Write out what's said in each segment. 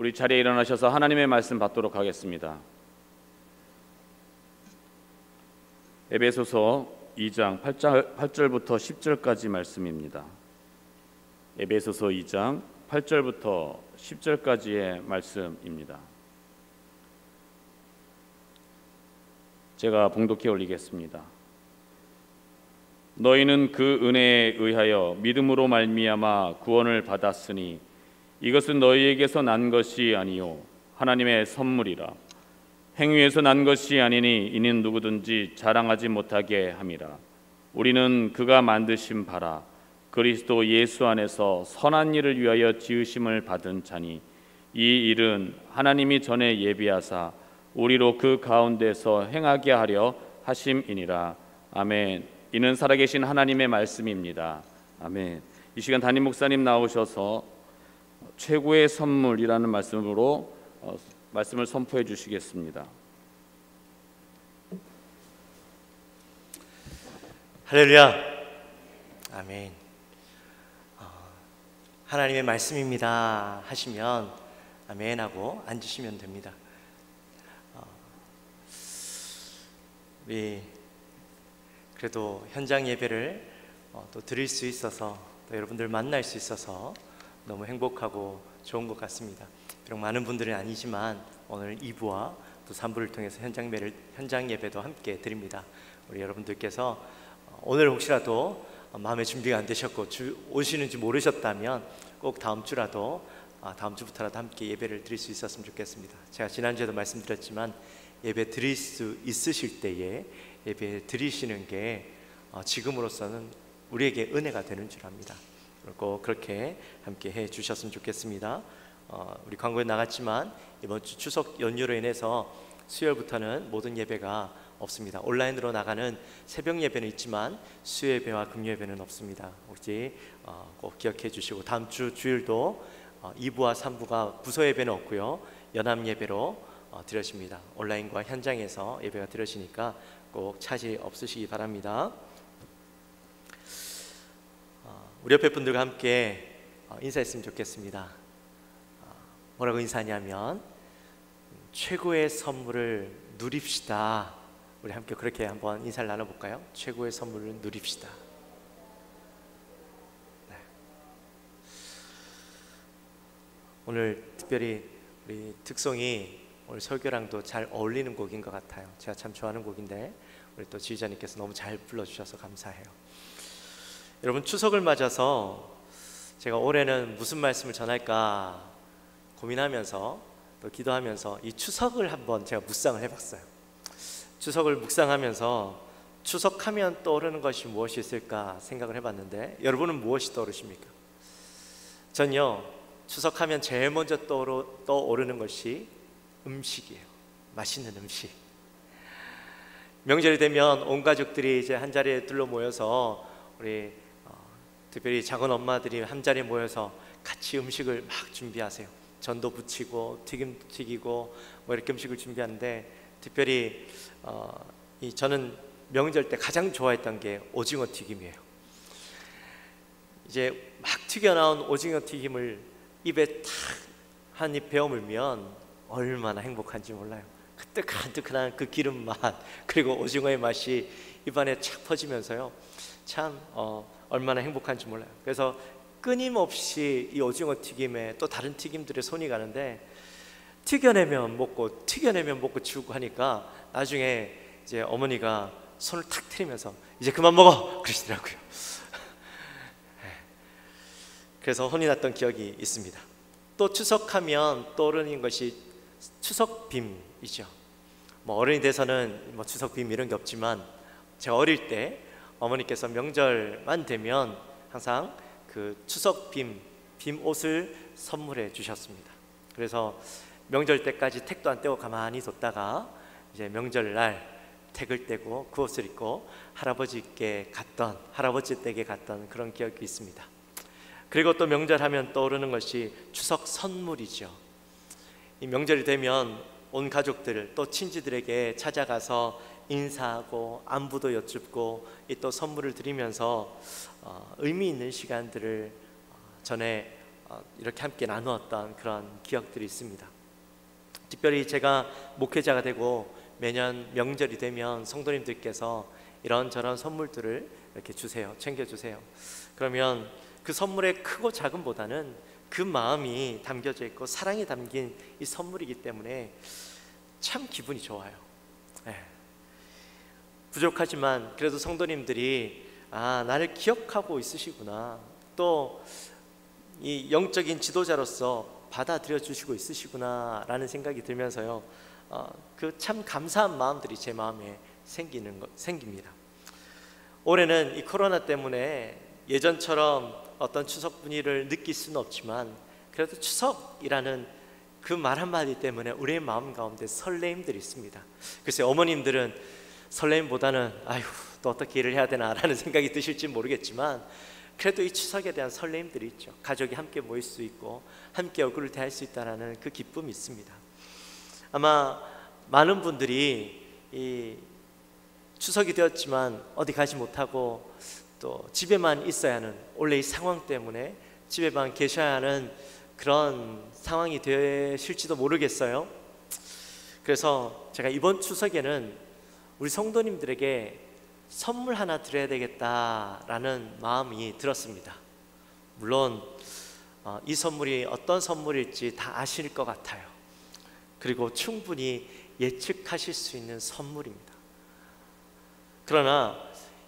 우리 자리에 일어나셔서 하나님의 말씀 받도록 하겠습니다. 에베소서 2장 8절부터 10절까지 말씀입니다. 에베소서 2장 8절부터 10절까지의 말씀입니다. 제가 봉독해 올리겠습니다. 너희는 그 은혜에 의하여 믿음으로 말미암아 구원을 받았으니 이것은 너희에게서 난 것이 아니요 하나님의 선물이라. 행위에서 난 것이 아니니 이는 누구든지 자랑하지 못하게 함이라. 우리는 그가 만드신 바라 그리스도 예수 안에서 선한 일을 위하여 지으심을 받은 자니 이 일은 하나님이 전에 예비하사 우리로 그 가운데서 행하게 하려 하심이니라. 아멘. 이는 살아계신 하나님의 말씀입니다. 아멘. 이 시간 담임 목사님 나오셔서 최고의 선물이라는 말씀으로 말씀을 선포해 주시겠습니다. 할렐루야. 아멘. 하나님의 말씀입니다 하시면 아멘 하고 앉으시면 됩니다. 우리 그래도 현장 예배를 또 드릴 수 있어서 또 여러분들 만날 수 있어서 너무 행복하고 좋은 것 같습니다. 비록 많은 분들은 아니지만 오늘 2부와 또 3부를 통해서 현장 예배도 함께 드립니다. 우리 여러분들께서 오늘 혹시라도 마음의 준비가 안 되셨고 오시는지 모르셨다면 꼭 다음 주부터라도 함께 예배를 드릴 수 있었으면 좋겠습니다. 제가 지난주에도 말씀드렸지만 예배 드릴 수 있으실 때에 예배 드리시는 게 지금으로서는 우리에게 은혜가 되는 줄 압니다. 그리고 그렇게 함께 해 주셨으면 좋겠습니다. 우리 광고에 나갔지만 이번 주 추석 연휴로 인해서 수요일부터는 모든 예배가 없습니다. 온라인으로 나가는 새벽 예배는 있지만 수요 예배와 금요 예배는 없습니다. 혹시 꼭 기억해 주시고 다음 주 주일도 2부와 3부가 부서 예배는 없고요 연합 예배로 드려집니다. 온라인과 현장에서 예배가 드려지니까 꼭 차질 없으시기 바랍니다. 우리 옆에 분들과 함께 인사했으면 좋겠습니다. 뭐라고 인사하냐면 최고의 선물을 누립시다. 우리 함께 그렇게 한번 인사를 나눠볼까요? 최고의 선물을 누립시다. 네. 오늘 특별히 우리 특송이 오늘 설교랑도 잘 어울리는 곡인 것 같아요. 제가 참 좋아하는 곡인데 우리 또 지휘자님께서 너무 잘 불러주셔서 감사해요. 여러분, 추석을 맞아서 제가 올해는 무슨 말씀을 전할까 고민하면서 또 기도하면서 이 추석을 한번 제가 묵상을 해봤어요. 추석을 묵상하면서 추석하면 떠오르는 것이 무엇이 있을까 생각을 해봤는데 여러분은 무엇이 떠오르십니까? 전요, 추석하면 제일 먼저 떠오르는 것이 음식이에요. 맛있는 음식. 명절이 되면 온 가족들이 이제 한 자리에 둘러 모여서 우리 특별히 작은 엄마들이 한 자리에 모여서 같이 음식을 막 준비하세요. 전도 부치고 튀김 튀기고 뭐 이렇게 음식을 준비하는데 특별히 저는 명절 때 가장 좋아했던 게 오징어 튀김이에요. 이제 막 튀겨 나온 오징어 튀김을 입에 탁 한 입 베어물면 얼마나 행복한지 몰라요. 그 뜨끈뜨끈한 그 기름 맛 그리고 오징어의 맛이 입안에 착 퍼지면서요 참 얼마나 행복한지 몰라요. 그래서 끊임없이 이 오징어 튀김에 또 다른 튀김들에 손이 가는데 튀겨내면 먹고 치우고 하니까 나중에 이제 어머니가 손을 탁 트리면서 이제 그만 먹어 그러시더라고요. 그래서 혼이 났던 기억이 있습니다. 또 추석하면 떠오르는 것이 추석빔이죠. 뭐 어른이 돼서는 뭐 추석빔 이런 게 없지만 제가 어릴 때 어머니께서 명절만 되면 항상 그 추석빔 옷을 선물해 주셨습니다. 그래서 명절 때까지 택도 안 떼고 가만히 뒀다가 이제 명절날 택을 떼고 그 옷을 입고 할아버지 댁에 갔던 그런 기억이 있습니다. 그리고 또 명절하면 떠오르는 것이 추석 선물이죠. 이 명절이 되면 온 가족들 또 친지들에게 찾아가서 인사하고 안부도 여쭙고 또 선물을 드리면서 의미 있는 시간들을 전에 이렇게 함께 나누었던 그런 기억들이 있습니다. 특별히 제가 목회자가 되고 매년 명절이 되면 성도님들께서 이런저런 선물들을 이렇게 주세요. 챙겨주세요. 그러면 그 선물의 크고 작음보다는 그 마음이 담겨져 있고 사랑이 담긴 이 선물이기 때문에 참 기분이 좋아요. 부족하지만 그래도 성도님들이 나를 기억하고 있으시구나, 또 이 영적인 지도자로서 받아들여 주시고 있으시구나 라는 생각이 들면서요, 그 참 감사한 마음들이 제 마음에 생깁니다. 올해는 이 코로나 때문에 예전처럼 어떤 추석 분위기를 느낄 수는 없지만 그래도 추석이라는 그 말 한마디 때문에 우리의 마음 가운데 설레임들이 있습니다. 글쎄, 어머님들은 설레임보다는 아휴 또 어떻게 일을 해야 되나 라는 생각이 드실지 모르겠지만 그래도 이 추석에 대한 설레임들이 있죠. 가족이 함께 모일 수 있고 함께 얼굴을 대할 수 있다는 그 기쁨이 있습니다. 아마 많은 분들이 이 추석이 되었지만 어디 가지 못하고 또 집에만 있어야 하는, 원래 이 상황 때문에 집에만 계셔야 하는 그런 상황이 되실지도 모르겠어요. 그래서 제가 이번 추석에는 우리 성도님들에게 선물 하나 드려야 되겠다라는 마음이 들었습니다. 물론 이 선물이 어떤 선물일지 다 아실 것 같아요. 그리고 충분히 예측하실 수 있는 선물입니다. 그러나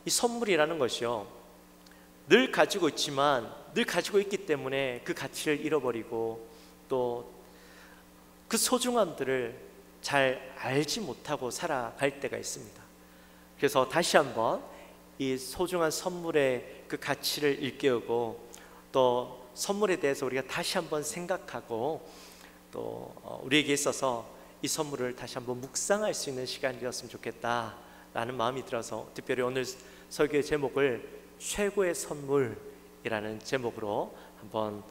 이 선물이라는 것이요, 늘 가지고 있지만 늘 가지고 있기 때문에 그 가치를 잃어버리고 또 그 소중함들을 잘 알지 못하고 살아갈 때가 있습니다. 그래서 다시 한번 이 소중한 선물의 그 가치를 일깨우고 또 선물에 대해서 우리가 다시 한번 생각하고 또 우리에게 있어서 이 선물을 다시 한번 묵상할 수 있는 시간이 되었으면 좋겠다라는 마음이 들어서 특별히 오늘 설교의 제목을 최고의 선물이라는 제목으로 한번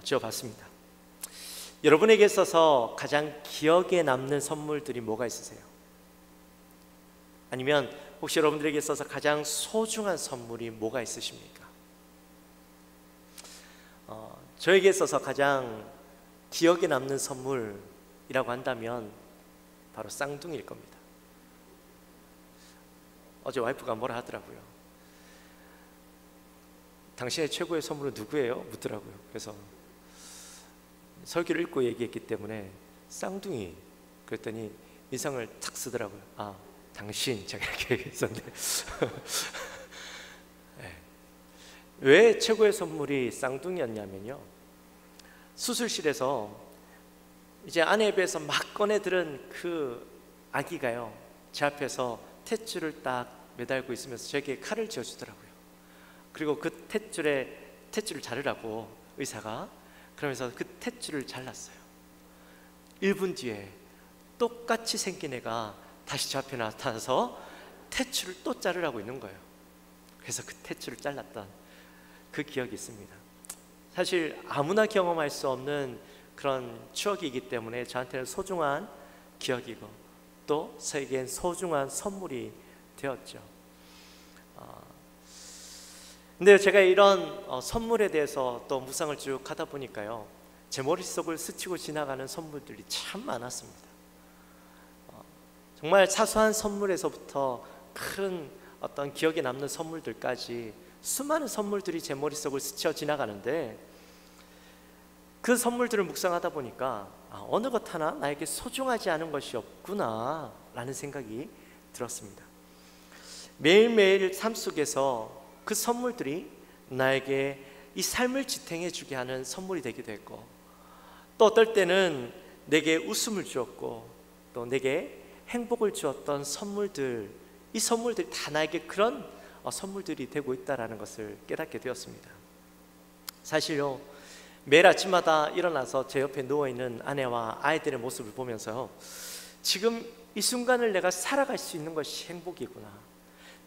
지어봤습니다. 여러분에게 있어서 가장 기억에 남는 선물들이 뭐가 있으세요? 아니면 혹시 여러분들에게 있어서 가장 소중한 선물이 뭐가 있으십니까? 저에게 있어서 가장 기억에 남는 선물이라고 한다면 바로 쌍둥이일 겁니다. 어제 와이프가 뭐라 하더라고요. 당신의 최고의 선물은 누구예요? 묻더라고요. 그래서 설교를 읽고 얘기했기 때문에 쌍둥이 그랬더니 인상을 탁 쓰더라고요. 당신, 제가 이렇게 얘기했었는데 네. 왜 최고의 선물이 쌍둥이였냐면요, 수술실에서 이제 아내에 비해서 막 꺼내들은 그 아기가요, 제 앞에서 탯줄을 딱 매달고 있으면서 저에게 칼을 쥐어주더라고요. 그리고 그 탯줄을 자르라고 의사가 그러면서 그 탯줄을 잘랐어요. 1분 뒤에 똑같이 생긴 애가 다시 저 앞에 나타나서 탯줄을 또 자르라고 있는 거예요. 그래서 그 탯줄을 잘랐던 그 기억이 있습니다. 사실 아무나 경험할 수 없는 그런 추억이기 때문에 저한테는 소중한 기억이고 또 저에겐 소중한 선물이 되었죠. 근데 제가 이런 선물에 대해서 또 묵상을 쭉 하다 보니까요, 제 머릿속을 스치고 지나가는 선물들이 참 많았습니다. 정말 사소한 선물에서부터 큰 어떤 기억에 남는 선물들까지 수많은 선물들이 제 머릿속을 스쳐 지나가는데 그 선물들을 묵상하다 보니까 어느 것 하나 나에게 소중하지 않은 것이 없구나 라는 생각이 들었습니다. 매일매일 삶 속에서 그 선물들이 나에게 이 삶을 지탱해 주게 하는 선물이 되기도 했고 또 어떨 때는 내게 웃음을 주었고 또 내게 행복을 주었던 선물들, 이 선물들이 다 나에게 그런 선물들이 되고 있다는 것을 깨닫게 되었습니다. 사실요, 매일 아침마다 일어나서 제 옆에 누워있는 아내와 아이들의 모습을 보면서요, 지금 이 순간을 내가 살아갈 수 있는 것이 행복이구나,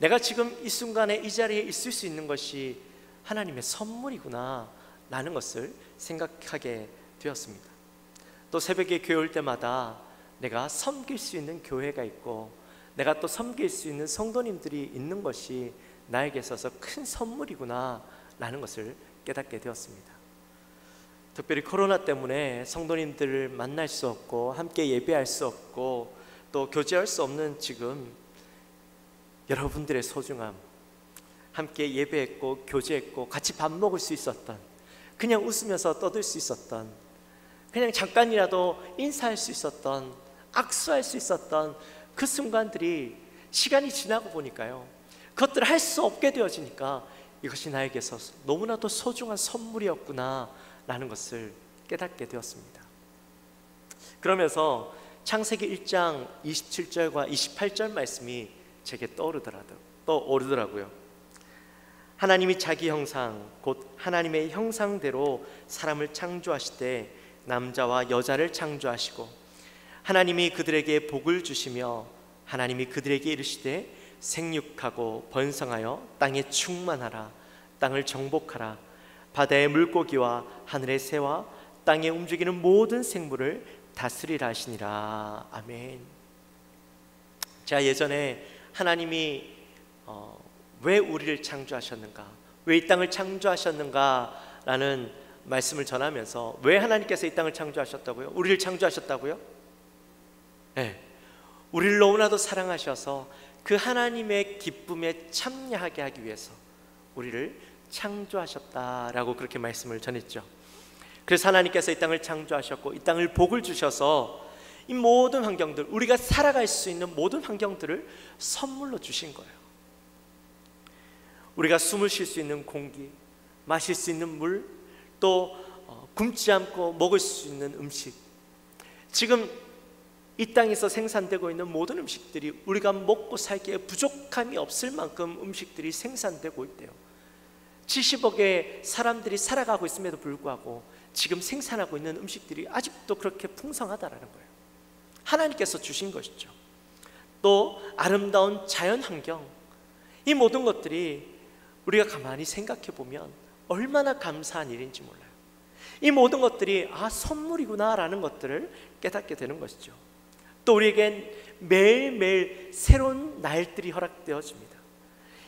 내가 지금 이 순간에 이 자리에 있을 수 있는 것이 하나님의 선물이구나 라는 것을 생각하게 되었습니다. 또 새벽에 교회 올 때마다 내가 섬길 수 있는 교회가 있고 내가 또 섬길 수 있는 성도님들이 있는 것이 나에게 있어서 큰 선물이구나 라는 것을 깨닫게 되었습니다. 특별히 코로나 때문에 성도님들을 만날 수 없고 함께 예배할 수 없고 또 교제할 수 없는 지금 여러분들의 소중함, 함께 예배했고 교제했고 같이 밥 먹을 수 있었던, 그냥 웃으면서 떠들 수 있었던, 그냥 잠깐이라도 인사할 수 있었던, 악수할 수 있었던 그 순간들이 시간이 지나고 보니까요, 그것들을 할 수 없게 되어지니까 이것이 나에게서 너무나도 소중한 선물이었구나 라는 것을 깨닫게 되었습니다. 그러면서 창세기 1장 27절과 28절 말씀이 제게 떠오르더라고요. 하나님이 자기 형상 곧 하나님의 형상대로 사람을 창조하시되 남자와 여자를 창조하시고 하나님이 그들에게 복을 주시며 하나님이 그들에게 이르시되 생육하고 번성하여 땅에 충만하라. 땅을 정복하라. 바다의 물고기와 하늘의 새와 땅에 움직이는 모든 생물을 다스리라 하시니라. 아멘. 제가 예전에 하나님이 왜 우리를 창조하셨는가, 왜 이 땅을 창조하셨는가 라는 말씀을 전하면서, 왜 하나님께서 이 땅을 창조하셨다고요? 우리를 창조하셨다고요? 네. 우리를 너무나도 사랑하셔서 그 하나님의 기쁨에 참여하게 하기 위해서 우리를 창조하셨다라고 그렇게 말씀을 전했죠. 그래서 하나님께서 이 땅을 창조하셨고 이 땅을 복을 주셔서 이 모든 환경들, 우리가 살아갈 수 있는 모든 환경들을 선물로 주신 거예요. 우리가 숨을 쉴 수 있는 공기, 마실 수 있는 물, 또 굶지 않고 먹을 수 있는 음식, 지금 이 땅에서 생산되고 있는 모든 음식들이 우리가 먹고 살기에 부족함이 없을 만큼 음식들이 생산되고 있대요. 70억의 사람들이 살아가고 있음에도 불구하고 지금 생산하고 있는 음식들이 아직도 그렇게 풍성하다라는 거예요. 하나님께서 주신 것이죠. 또 아름다운 자연 환경, 이 모든 것들이 우리가 가만히 생각해 보면 얼마나 감사한 일인지 몰라요. 이 모든 것들이 선물이구나 라는 것들을 깨닫게 되는 것이죠. 또 우리에겐 매일매일 새로운 날들이 허락되어집니다.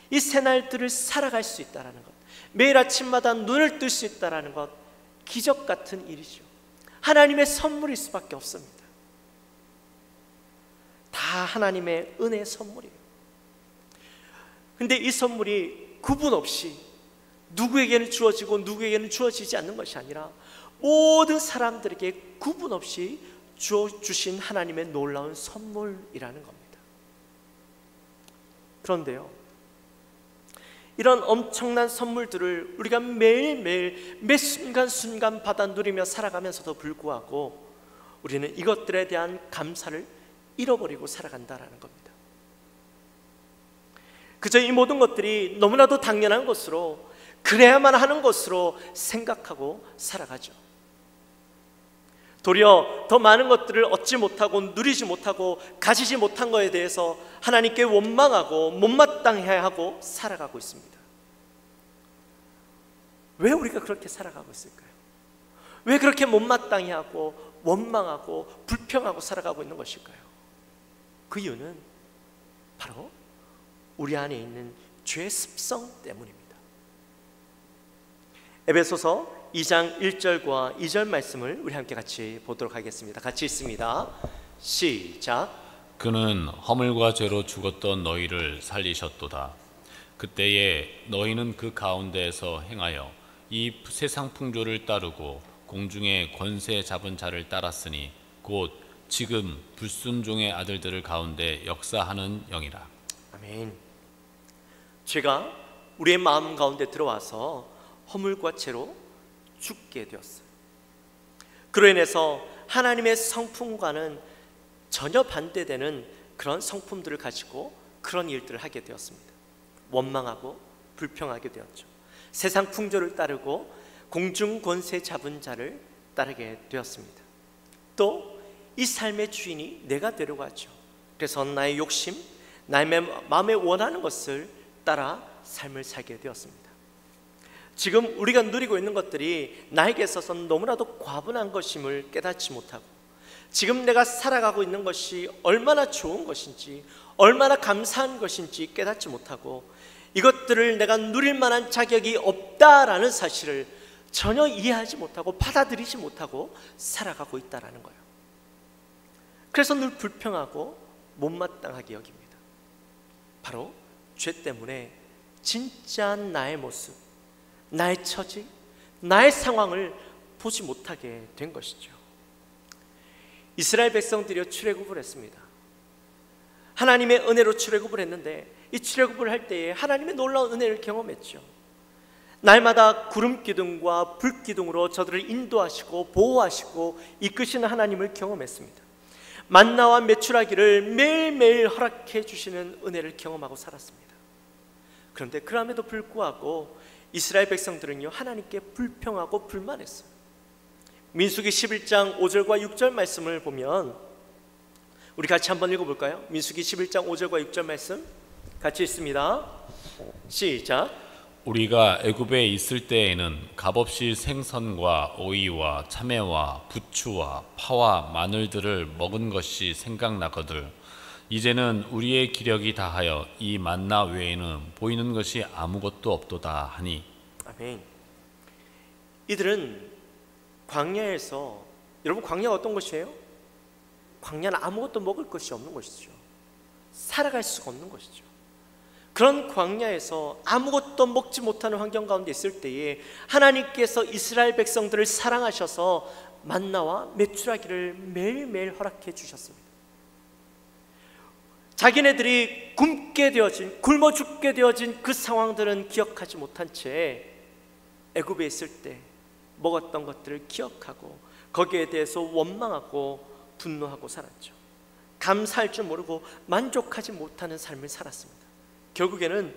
이 새 날들을 살아갈 수 있다는 것, 매일 아침마다 눈을 뜰 수 있다는 것, 기적 같은 일이죠. 하나님의 선물일 수밖에 없습니다. 다 하나님의 은혜의 선물이에요. 근데 이 선물이 구분 없이 누구에게는 주어지고 누구에게는 주어지지 않는 것이 아니라 모든 사람들에게 구분 없이 주신 하나님의 놀라운 선물이라는 겁니다. 그런데요, 이런 엄청난 선물들을 우리가 매일매일 매 순간순간 받아 누리며 살아가면서도 불구하고 우리는 이것들에 대한 감사를 잃어버리고 살아간다는 겁니다. 그저 이 모든 것들이 너무나도 당연한 것으로, 그래야만 하는 것으로 생각하고 살아가죠. 도리어 더 많은 것들을 얻지 못하고 누리지 못하고 가지지 못한 것에 대해서 하나님께 원망하고 못마땅해야 하고 살아가고 있습니다. 왜 우리가 그렇게 살아가고 있을까요? 왜 그렇게 못마땅해하고 원망하고 불평하고 살아가고 있는 것일까요? 그 이유는 바로 우리 안에 있는 죄의 습성 때문입니다. 에베소서 2장 1절과 2절 말씀을 우리 함께 같이 보도록 하겠습니다. 같이 읽습니다. 시작. 그는 허물과 죄로 죽었던 너희를 살리셨도다. 그때에 너희는 그 가운데에서 행하여 이 세상 풍조를 따르고 공중의 권세 잡은 자를 따랐으니 곧 지금 불순종의 아들들을 가운데 역사하는 영이라. 아멘. 죄가 우리의 마음 가운데 들어와서 허물과 죄로 죽게 되었어요. 그로 인해서 하나님의 성품과는 전혀 반대되는 그런 성품들을 가지고 그런 일들을 하게 되었습니다. 원망하고 불평하게 되었죠. 세상 풍조를 따르고 공중 권세 잡은 자를 따르게 되었습니다. 또 이 삶의 주인이 내가 되려고 하죠. 그래서 나의 욕심, 나의 마음에 원하는 것을 따라 삶을 살게 되었습니다. 지금 우리가 누리고 있는 것들이 나에게 있어서는 너무나도 과분한 것임을 깨닫지 못하고, 지금 내가 살아가고 있는 것이 얼마나 좋은 것인지, 얼마나 감사한 것인지 깨닫지 못하고, 이것들을 내가 누릴 만한 자격이 없다라는 사실을 전혀 이해하지 못하고 받아들이지 못하고 살아가고 있다는 거예요. 그래서 늘 불평하고 못마땅하게 여깁니다. 바로 죄 때문에 진짜 나의 모습, 나의 처지, 나의 상황을 보지 못하게 된 것이죠. 이스라엘 백성들이 출애굽을 했습니다. 하나님의 은혜로 출애굽을 했는데 이 출애굽을 할 때에 하나님의 놀라운 은혜를 경험했죠. 날마다 구름 기둥과 불 기둥으로 저들을 인도하시고 보호하시고 이끄시는 하나님을 경험했습니다. 만나와 메추라기를 매일매일 허락해 주시는 은혜를 경험하고 살았습니다. 그런데 그럼에도 불구하고 이스라엘 백성들은요, 하나님께 불평하고 불만했어요. 민수기 11장 5절과 6절 말씀을 보면 우리 같이 한번 읽어볼까요? 민수기 11장 5절과 6절 말씀 같이 읽습니다. 시작. 우리가 애굽에 있을 때에는 값없이 생선과 오이와 참외와 부추와 파와 마늘들을 먹은 것이 생각나거들 이제는 우리의 기력이 다하여 이 만나 외에는 보이는 것이 아무것도 없도다 하니. 아멘. 이들은 광야에서, 여러분 광야가 어떤 것이에요? 광야는 아무것도 먹을 것이 없는 것이죠. 살아갈 수가 없는 것이죠. 그런 광야에서 아무것도 먹지 못하는 환경 가운데 있을 때에 하나님께서 이스라엘 백성들을 사랑하셔서 만나와 메추라기를 매일매일 허락해 주셨습니다. 자기네들이 굶어 죽게 되어진 그 상황들은 기억하지 못한 채 애굽에 있을 때 먹었던 것들을 기억하고 거기에 대해서 원망하고 분노하고 살았죠. 감사할 줄 모르고 만족하지 못하는 삶을 살았습니다. 결국에는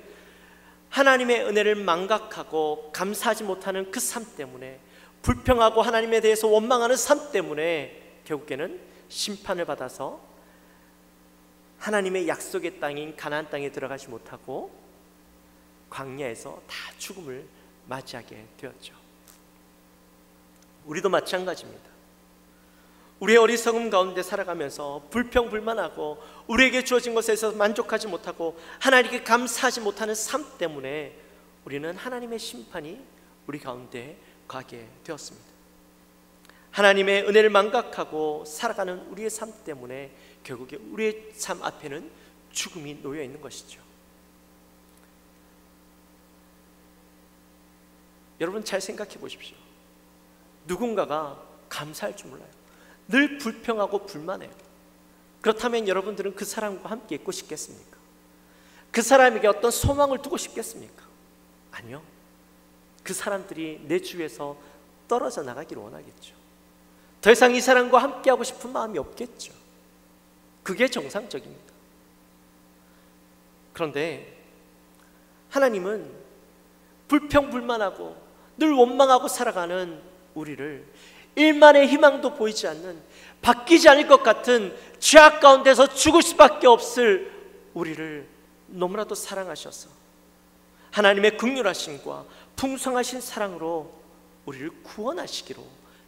하나님의 은혜를 망각하고 감사하지 못하는 그 삶 때문에, 불평하고 하나님에 대해서 원망하는 삶 때문에 결국에는 심판을 받아서 하나님의 약속의 땅인 가나안 땅에 들어가지 못하고 광야에서 다 죽음을 맞이하게 되었죠. 우리도 마찬가지입니다. 우리의 어리석음 가운데 살아가면서 불평불만하고 우리에게 주어진 것에서 만족하지 못하고 하나님께 감사하지 못하는 삶 때문에 우리는 하나님의 심판이 우리 가운데 가게 되었습니다. 하나님의 은혜를 망각하고 살아가는 우리의 삶 때문에 결국에 우리의 삶 앞에는 죽음이 놓여 있는 것이죠. 여러분 잘 생각해 보십시오. 누군가가 감사할 줄 몰라요. 늘 불평하고 불만해요. 그렇다면 여러분들은 그 사람과 함께 있고 싶겠습니까? 그 사람에게 어떤 소망을 두고 싶겠습니까? 아니요. 그 사람들이 내 주위에서 떨어져 나가기를 원하겠죠. 더 이상 이 사람과 함께하고 싶은 마음이 없겠죠. 그게 정상적입니다. 그런데 하나님은 불평불만하고 늘 원망하고 살아가는 우리를 일만의 희망도 보이지 않는, 바뀌지 않을 것 같은 죄악 가운데서 죽을 수밖에 없을 우리를 너무나도 사랑하셔서 하나님의 긍휼하심과 풍성하신 사랑으로 우리를 구원하시기로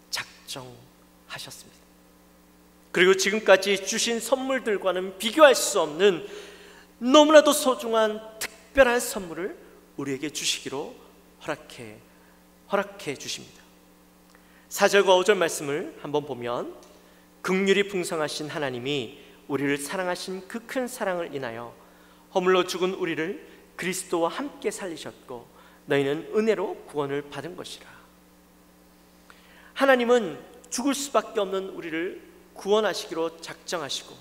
작정하셨습니다. 그리고 지금까지 주신 선물들과는 비교할 수 없는 너무나도 소중한 특별한 선물을 우리에게 주시기로 허락해 주십니다. 4절과 5절 말씀을 한번 보면, 긍휼이 풍성하신 하나님이 우리를 사랑하신 그 큰 사랑을 인하여 허물로 죽은 우리를 그리스도와 함께 살리셨고 너희는 은혜로 구원을 받은 것이라. 하나님은 죽을 수밖에 없는 우리를 구원하시기로 작정하시고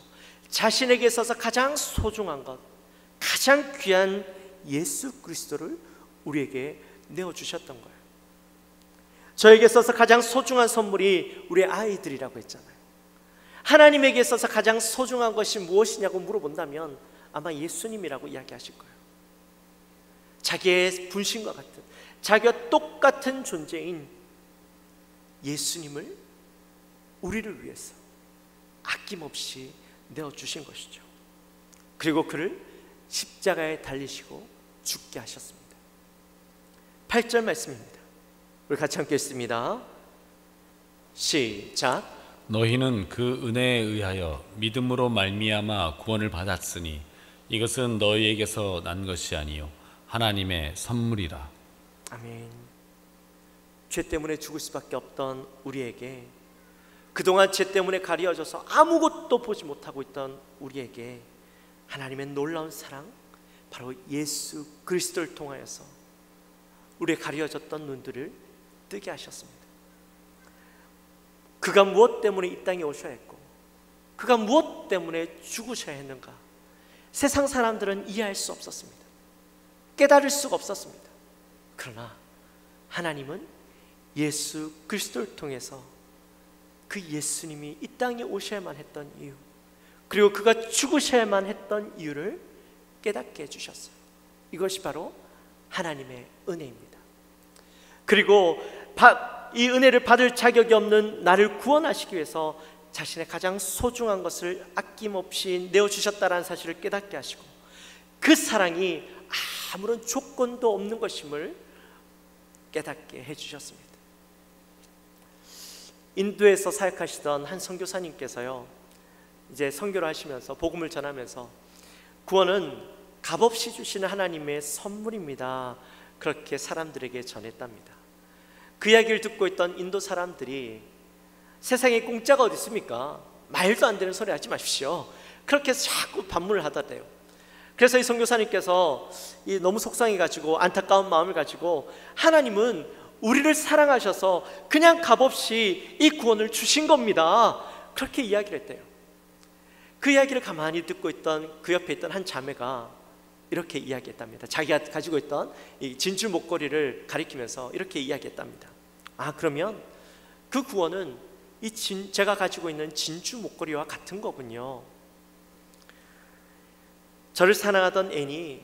자신에게 있어서 가장 소중한 것, 가장 귀한 예수 그리스도를 우리에게 내어주셨던 거예요. 저에게 있어서 가장 소중한 선물이 우리 아이들이라고 했잖아요. 하나님에게 있어서 가장 소중한 것이 무엇이냐고 물어본다면 아마 예수님이라고 이야기하실 거예요. 자기의 분신과 같은, 자기와 똑같은 존재인 예수님을 우리를 위해서 아낌없이 내어주신 것이죠. 그리고 그를 십자가에 달리시고 죽게 하셨습니다. 8절 말씀입니다. 우리 같이 함께 읽습니다. 시작. 너희는 그 은혜에 의하여 믿음으로 말미암아 구원을 받았으니 이것은 너희에게서 난 것이 아니요 하나님의 선물이라. 아멘. 죄 때문에 죽을 수밖에 없던 우리에게, 그동안 죄 때문에 가려져서 아무것도 보지 못하고 있던 우리에게 하나님의 놀라운 사랑, 바로 예수 그리스도를 통하여서 우리의 가려졌던 눈들을 뜨게 하셨습니다. 그가 무엇 때문에 이 땅에 오셔야 했고, 그가 무엇 때문에 죽으셔야 했는가, 세상 사람들은 이해할 수 없었습니다. 깨달을 수가 없었습니다. 그러나 하나님은 예수 그리스도를 통해서 그 예수님이 이 땅에 오셔야만 했던 이유, 그리고 그가 죽으셔야만 했던 이유를 깨닫게 해주셨어요. 이것이 바로 하나님의 은혜입니다. 그리고 이 은혜를 받을 자격이 없는 나를 구원하시기 위해서 자신의 가장 소중한 것을 아낌없이 내어주셨다는 사실을 깨닫게 하시고, 그 사랑이 아무런 조건도 없는 것임을 깨닫게 해주셨습니다. 인도에서 사역하시던 한 선교사님께서요, 이제 선교를 하시면서 복음을 전하면서 구원은 값없이 주시는 하나님의 선물입니다, 그렇게 사람들에게 전했답니다. 그 이야기를 듣고 있던 인도 사람들이 세상에 공짜가 어디 있습니까? 말도 안 되는 소리 하지 마십시오, 그렇게 자꾸 반문을 하더래요. 그래서 이 선교사님께서 너무 속상해가지고 안타까운 마음을 가지고 하나님은 우리를 사랑하셔서 그냥 값없이 이 구원을 주신 겁니다, 그렇게 이야기를 했대요. 그 이야기를 가만히 듣고 있던 그 옆에 있던 한 자매가 이렇게 이야기했답니다. 자기가 가지고 있던 이 진주 목걸이를 가리키면서 이렇게 이야기했답니다. 그러면 그 구원은 제가 가지고 있는 진주 목걸이와 같은 거군요. 저를 사랑하던 애인이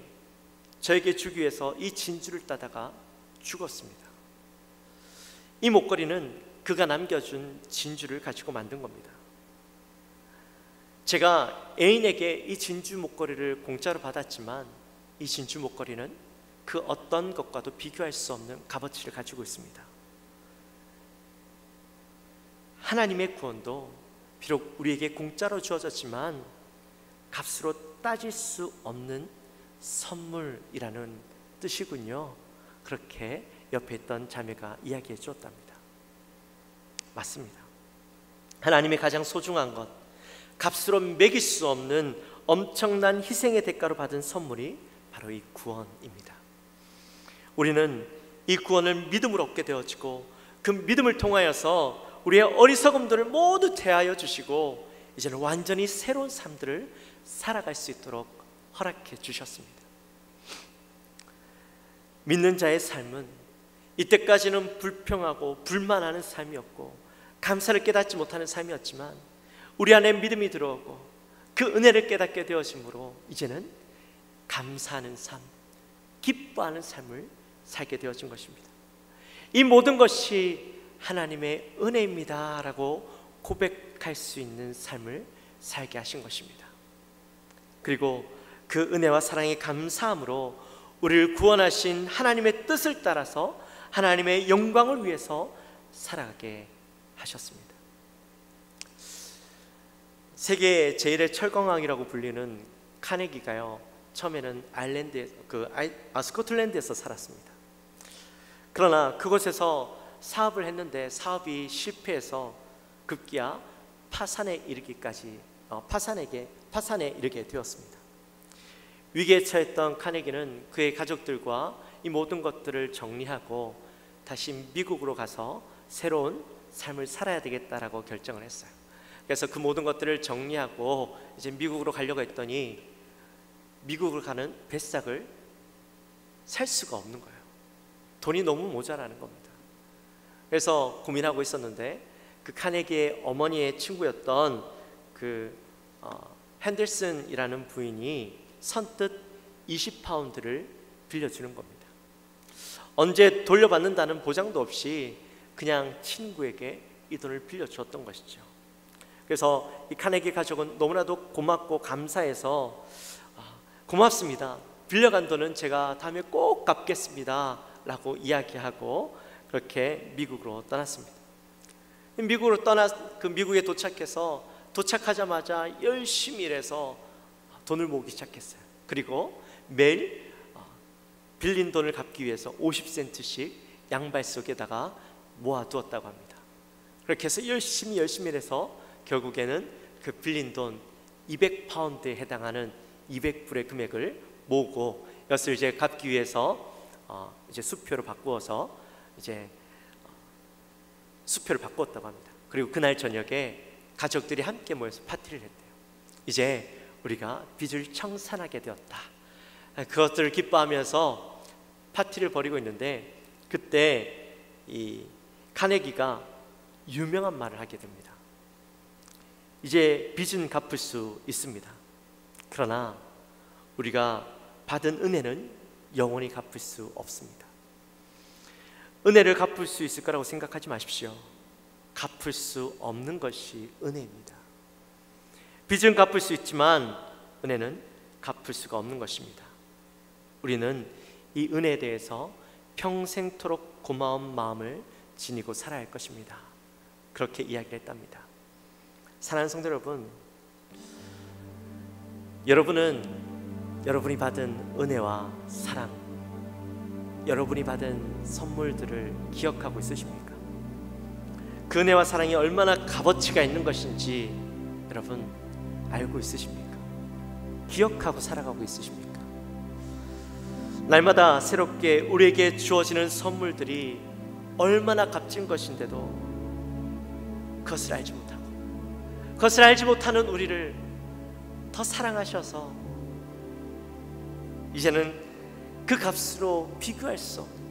저에게 주기 위해서 이 진주를 따다가 죽었습니다. 이 목걸이는 그가 남겨준 진주를 가지고 만든 겁니다. 제가 애인에게 이 진주 목걸이를 공짜로 받았지만 이 진주 목걸이는 그 어떤 것과도 비교할 수 없는 값어치를 가지고 있습니다. 하나님의 구원도 비록 우리에게 공짜로 주어졌지만 값으로 따질 수 없는 선물이라는 뜻이군요, 그렇게 옆에 있던 자매가 이야기해 주었답니다. 맞습니다. 하나님의 가장 소중한 것, 값으로 매길 수 없는 엄청난 희생의 대가로 받은 선물이 바로 이 구원입니다. 우리는 이 구원을 믿음으로 얻게 되어지고, 그 믿음을 통하여서 우리의 어리석음들을 모두 대하여 주시고, 이제는 완전히 새로운 삶들을 살아갈 수 있도록 허락해 주셨습니다. 믿는 자의 삶은 이때까지는 불평하고 불만하는 삶이었고 감사를 깨닫지 못하는 삶이었지만, 우리 안에 믿음이 들어오고 그 은혜를 깨닫게 되어짐으로 이제는 감사하는 삶, 기뻐하는 삶을 살게 되어진 것입니다. 이 모든 것이 하나님의 은혜입니다 라고 고백할 수 있는 삶을 살게 하신 것입니다. 그리고 그 은혜와 사랑에 감사함으로 우리를 구원하신 하나님의 뜻을 따라서 하나님의 영광을 위해서 살아가게 하셨습니다. 세계 제1의 철강왕이라고 불리는 카네기가요, 처음에는 스코틀랜드에서 살았습니다. 그러나 그곳에서 사업을 했는데 사업이 실패해서 급기야 파산에 이르게 되었습니다. 위기에 처했던 카네기는 그의 가족들과 이 모든 것들을 정리하고 다시 미국으로 가서 새로운 삶을 살아야 되겠다라고 결정을 했어요. 그래서 그 모든 것들을 정리하고 이제 미국으로 가려고 했더니 미국을 가는 배삭을 살 수가 없는 거예요. 돈이 너무 모자라는 겁니다. 그래서 고민하고 있었는데 그 카네기의 어머니의 친구였던 핸들슨이라는 부인이 선뜻 20파운드를 빌려주는 겁니다. 언제 돌려받는다는 보장도 없이 그냥 친구에게 이 돈을 빌려주었던 것이죠. 그래서 이 카네기 가족은 너무나도 고맙고 감사해서 고맙습니다, 빌려간 돈은 제가 다음에 꼭 갚겠습니다 라고 이야기하고 그렇게 미국으로 떠났습니다. 미국에 도착하자마자 열심히 일해서 돈을 모으기 시작했어요. 그리고 매일 빌린 돈을 갚기 위해서 50센트씩 양발 속에다가 모아두었다고 합니다. 그렇게 해서 열심히 해서 결국에는 그 빌린 돈 200파운드에 해당하는 200불의 금액을 모으고 이것을 이제 갚기 위해서 이제 수표로 바꾸어서 이제 수표를 바꾸었다고 합니다. 그리고 그날 저녁에 가족들이 함께 모여서 파티를 했대요. 이제 우리가 빚을 청산하게 되었다. 그것들을 기뻐하면서 파티를 벌이고 있는데 그때 이 카네기가 유명한 말을 하게 됩니다. 이제 빚은 갚을 수 있습니다. 그러나 우리가 받은 은혜는 영원히 갚을 수 없습니다. 은혜를 갚을 수 있을 거라고 생각하지 마십시오. 갚을 수 없는 것이 은혜입니다. 빚은 갚을 수 있지만 은혜는 갚을 수가 없는 것입니다. 우리는 이 은혜에 대해서 평생토록 고마운 마음을 지니고 살아야 할 것입니다. 그렇게 이야기를 했답니다. 사랑하는 성도 여러분, 여러분은 여러분이 받은 은혜와 사랑, 여러분이 받은 선물들을 기억하고 있으십니까? 그 은혜와 사랑이 얼마나 값어치가 있는 것인지 여러분 알고 있으십니까? 기억하고 살아가고 있으십니까? 날마다 새롭게 우리에게 주어지는 선물들이 얼마나 값진 것인데도 그것을 알지 못하고 그것을 알지 못하는 우리를 더 사랑하셔서 이제는 그 값으로 비교할 수 없는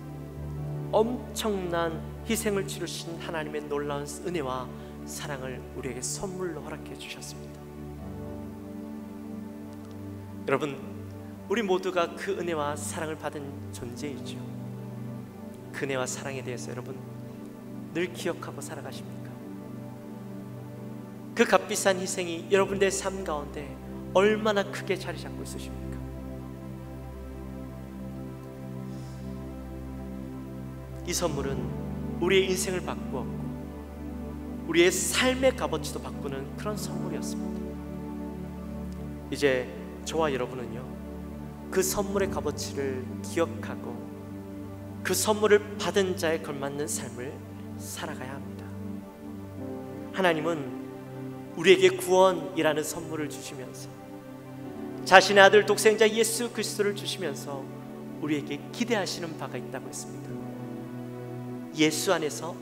엄청난 희생을 치르신 하나님의 놀라운 은혜와 사랑을 우리에게 선물로 허락해 주셨습니다. 여러분, 우리 모두가 그 은혜와 사랑을 받은 존재이죠. 그 은혜와 사랑에 대해서 여러분 늘 기억하고 살아가십니까? 그 값비싼 희생이 여러분들의 삶 가운데 얼마나 크게 자리 잡고 있으십니까? 이 선물은 우리의 인생을 바꾸었고 우리의 삶의 값어치도 바꾸는 그런 선물이었습니다. 이제 저와 여러분은요, 그 선물의 값어치를 기억하고 그 선물을 받은 자에 걸맞는 삶을 살아가야 합니다. 하나님은 우리에게 구원이라는 선물을 주시면서 자신의 아들 독생자 예수 그리스도를 주시면서 우리에게 기대하시는 바가 있다고 했습니다. 예수 안에서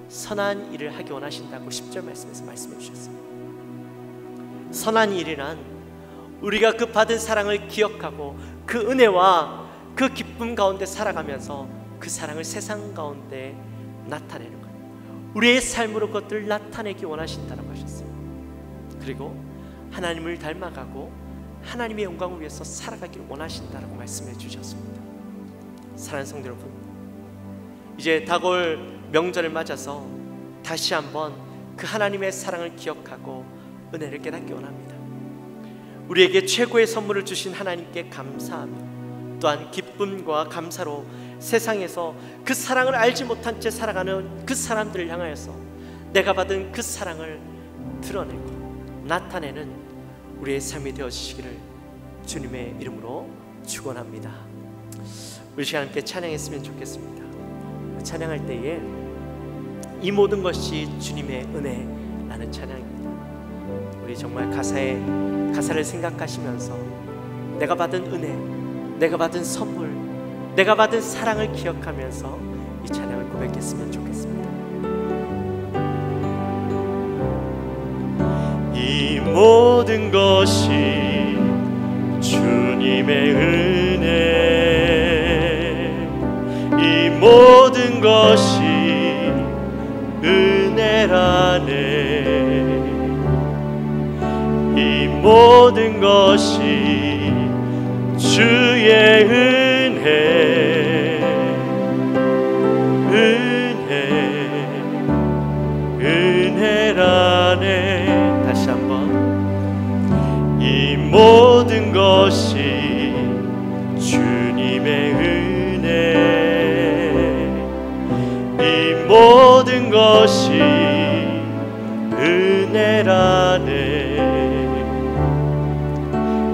선한 일을 하기 원하신다고 10절 말씀에서 말씀해 주셨습니다. 선한 일이란 우리가 그 받은 사랑을 기억하고 그 은혜와 그 기쁨 가운데 살아가면서 그 사랑을 세상 가운데 나타내는 것, 우리의 삶으로 그것들을 나타내기 원하신다고 하셨어요. 그리고 하나님을 닮아가고 하나님의 영광을 위해서 살아가기를 원하신다고 말씀해 주셨습니다. 사랑하는 성도 여러분, 이제 다가올 명절을 맞아서 다시 한번 그 하나님의 사랑을 기억하고 은혜를 깨닫기 원합니다. 우리에게 최고의 선물을 주신 하나님께 감사하며 또한 기쁨과 감사로 세상에서 그 사랑을 알지 못한 채 살아가는 그 사람들을 향하여서 내가 받은 그 사랑을 드러내고 나타내는 우리의 삶이 되어주시기를 주님의 이름으로 축원합니다. 우리 시간 함께 찬양했으면 좋겠습니다. 찬양할 때에 이 모든 것이 주님의 은혜라는 찬양입니다. 우리 정말 가사를 생각하시면서 내가 받은 은혜, 내가 받은 선물, 내가 받은 사랑을 기억하면서 이 찬양을 고백했으면 좋겠습니다. 이 모든 것이 주님의 은혜, 이 모든 것이 은혜라네, 이 모든 것이 주의 은혜라네. 다시 한번, 이 모든 것이 주님의 은혜, 이 모든 것이 은혜라네,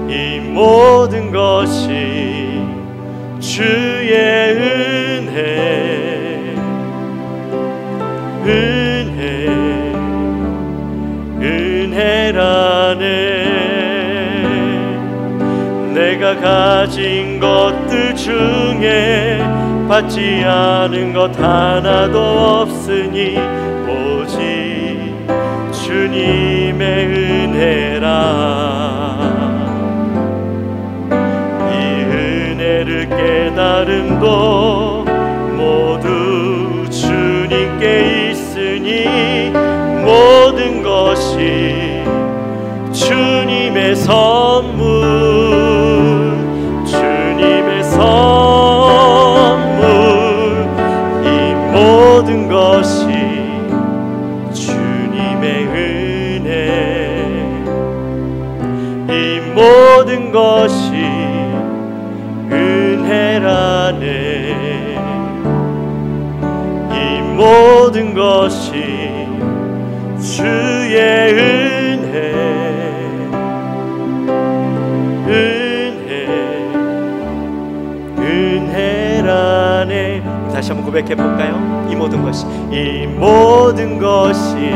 이 모든 것이 주의 은혜, 은혜라네. 내가 가진 것들 중에 받지 않은 것 하나도 없으니 오직 주님의 은혜라. 이 은혜를 깨달음도 모두 주님께 있으니 모든 것이 주님의 선물, 주님의 선물. 이 모든 것이 주님의 은혜, 이 모든 것이 은혜라네. 이 모든 것이 주의 은혜, 은혜라네. 다시 한번 고백해 볼까요? 이 모든 것이, 이 모든 것이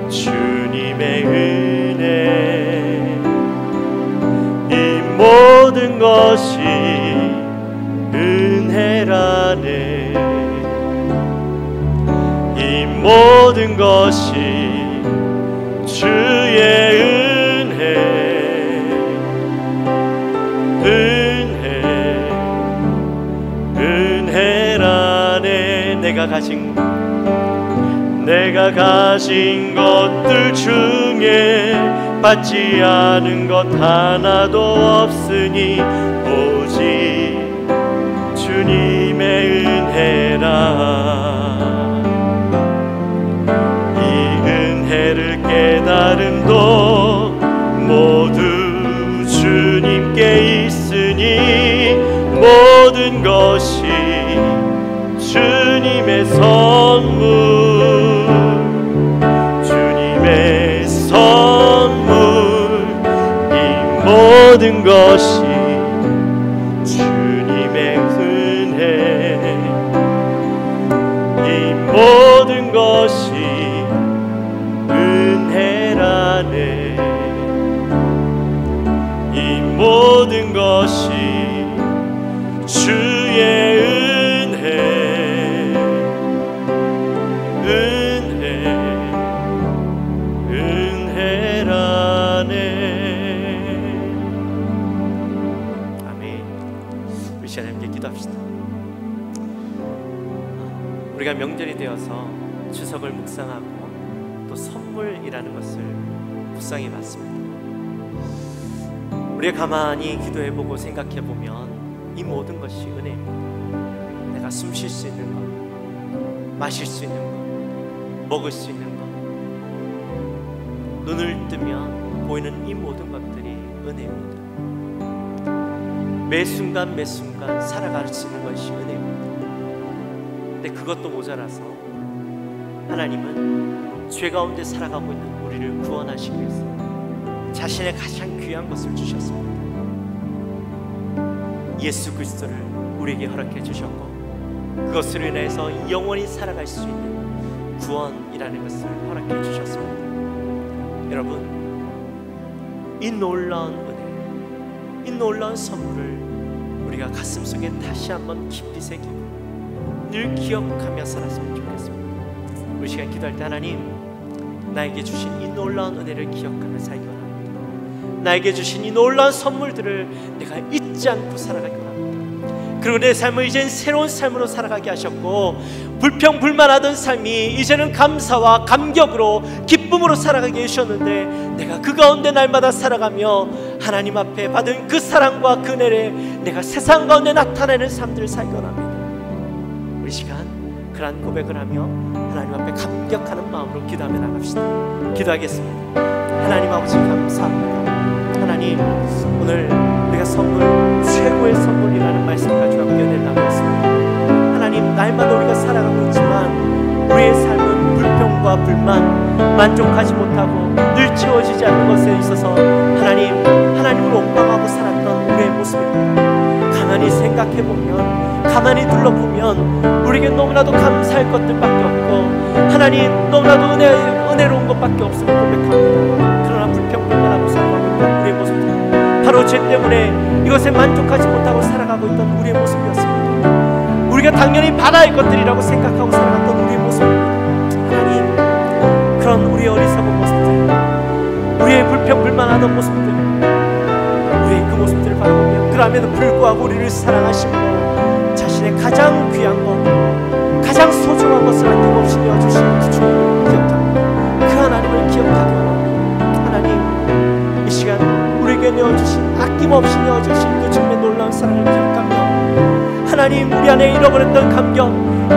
주님의 은혜, 이 모든 것이 은혜라네. 이 모든 것이 주의 은혜라네. 내가 가진 것들 중에 받지 않은 것 하나도 없으니 오직 주님의 은혜라. 이 은혜를 깨달음도 모두 주님께 있으니 모든 것이 주님의 선물, 주님의 선물. 이 모든 것이 주님의 은혜, 이 모든 것이 은혜라네. 이 모든 것이 주의 은혜라네. 아멘. 우리 시간에 함께 기도합시다. 우리가 명절이 되어서 추석을 묵상하고 또 선물이라는 것을 묵상해 봤습니다. 우리가 가만히 기도해보고 생각해보면 이 모든 것이 은혜입니다. 내가 숨 쉴 수 있는 것, 마실 수 있는 것, 먹을 수 있는 것, 눈을 뜨면 보이는 이 모든 것들이 은혜입니다. 매 순간 매 순간 살아갈 수 있는 것이 은혜입니다. 근데 그것도 모자라서 하나님은 죄 가운데 살아가고 있는 우리를 구원하시기 위해서 자신의 가장 귀한 것을 주셨습니다. 예수 그리스도를 우리에게 허락해 주셨고 그것으로 인해서 영원히 살아갈 수 있는 구원이라는 것을 허락해 주셨습니다. 여러분, 이 놀라운 은혜, 이 놀라운 선물을 우리가 가슴속에 다시 한번 깊이 새기고 늘 기억하며 살았으면 좋겠습니다. 우리 시간 기도할 때 하나님, 나에게 주신 이 놀라운 은혜를 기억하며 살기 원합니다. 나에게 주신 이 놀라운 선물들을 내가 잊지 않고 살아가기 원합니다. 그리고 내 삶을 이젠 새로운 삶으로 살아가게 하셨고 불평불만하던 삶이 이제는 감사와 감격으로 기쁨으로 살아가게 해주셨는데 내가 그 가운데 날마다 살아가며 하나님 앞에 받은 그 사랑과 그 은혜를 내가 세상 가운데 나타내는 삶들을 살기 원합니다. 우리 시간 그러한 고백을 하며 하나님 앞에 감격하는 마음으로 기도하며 나갑시다. 기도하겠습니다. 하나님 아버지 감사합니다. 하나님, 오늘 우리가 선물, 최고의 선물이라는 말씀 가지고 함께 은혜를 나눴습니다. 하나님, 날마다 우리가 살아가고 있지만 우리의 삶은 불평과 불만, 만족하지 못하고 늘 채워지지 않는 것에 있어서 하나님을 원망하고 살았던 우리의 모습입니다. 가만히 생각해보면, 가만히 둘러보면 우리에게 너무나도 감사할 것들밖에 없고 하나님 너무나도 은혜로운 것밖에 없음을 고백합니다. 그러나 불평불만하고 살아가고 있던 우리의 모습들, 바로 죄 때문에 이것에 만족하지 못하고 살아가고 있던 우리의 모습이었습니다. 우리가 당연히 받아야 것들이라고 생각하고 살아갔던 우리의 모습입니다. 하나님, 그런 우리의 어리석은 모습들, 우리의 불평불만하던 모습들, 우리의 그 모습들을 바라보며 그럼에도 불구하고 우리를 사랑하시고 자신의 가장 귀한 것, 가장 소중한 것을 아낌없이 내어주시는 그 주님을 기억합니다. 그 하나님을 기억하기 원합니다. 하나님, 이 시간 우리에게 내어주신, 아낌없이 내어주신 그 주님의 놀라운 사랑을 기억하며 하나님, 우리 안에 잃어버렸던 감격,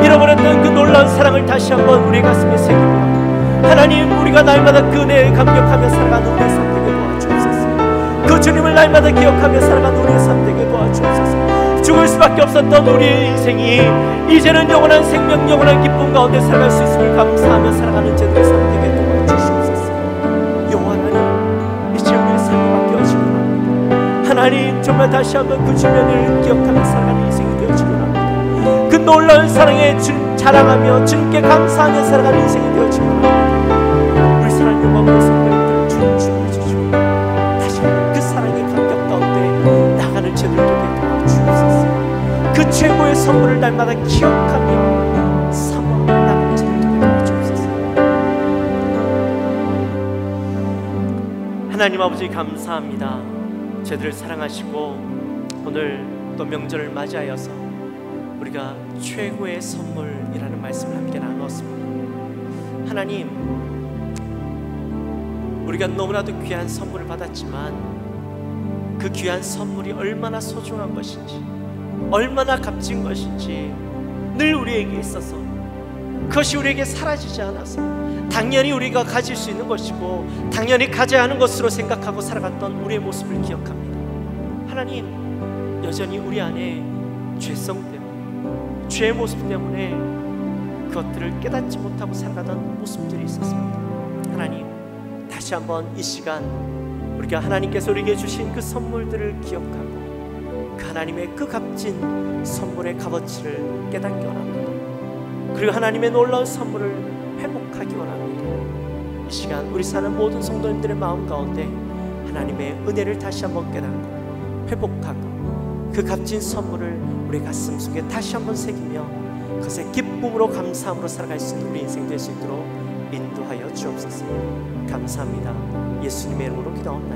잃어버렸던 그 놀라운 사랑을 다시 한번 우리 가슴에 새기며 하나님, 우리가 날마다 그 은혜에 감격하며 살아가는 우리의 삶 되게 도와주옵소서. 그 주님을 날마다 기억하며 살아가는 우리의 삶 되게 도와주옵소서. 죽을 수밖에 없었던 우리의 인생이 이제는 영원한 생명, 영원한 기쁨 가운데 살아갈 수 있음을 감사하며 살아가는 제들의 삶 되게 도와주시옵소서. 영원한 하나님, 이제 우리의 삶을 맡겨주시기 바랍니다. 하나님, 정말 다시 한번 그 주님을 기억하며 살아가는 인생이 되어주기 바랍니다. 그 놀라운 사랑에 자랑하며 주님께 감사하며 살아가는 인생이 되어주기 바랍니다. 우리 사랑의 영광과 성령님들 주님 주셔주시고 다시 그 사랑의 감격 가운데 나가는 제들 되게 도와주옵소서. 그 최고의 선물을 날마다 기억하며 사모하며 나가는 제들 되게 도와주옵소서. 하나님 아버지, 감사합니다. 제들을 사랑하시고 오늘 또 명절을 맞이하여서 우리가 최고의 선물이라는 말씀을 함께 나누었습니다. 하나님, 우리가 너무나도 귀한 선물을 받았지만 그 귀한 선물이 얼마나 소중한 것인지, 얼마나 값진 것인지 늘 우리에게 있어서 그것이 우리에게 사라지지 않아서 당연히 우리가 가질 수 있는 것이고 당연히 가져야 하는 것으로 생각하고 살아갔던 우리의 모습을 기억합니다. 하나님, 여전히 우리 안에 죄성 때문에, 죄의 모습 때문에 그것들을 깨닫지 못하고 살아가던 모습들이 있었습니다. 하나님, 다시 한번 이 시간 우리가 하나님께서 우리에게 주신 그 선물들을 기억하고 그 하나님의 그 값진 선물의 값어치를 깨닫기 원합니다. 그리고 하나님의 놀라운 선물을 회복하기 원합니다. 이 시간 우리 사는 모든 성도님들의 마음 가운데 하나님의 은혜를 다시 한번 깨닫고 회복하고 그 값진 선물을 우리 가슴 속에 다시 한번 새기며 그것의 기쁨으로 감사함으로 살아갈 수 있는 우리 인생 될 수 있도록 인도하여 주옵소서. 감사합니다. 예수님의 이름으로 기도합니다.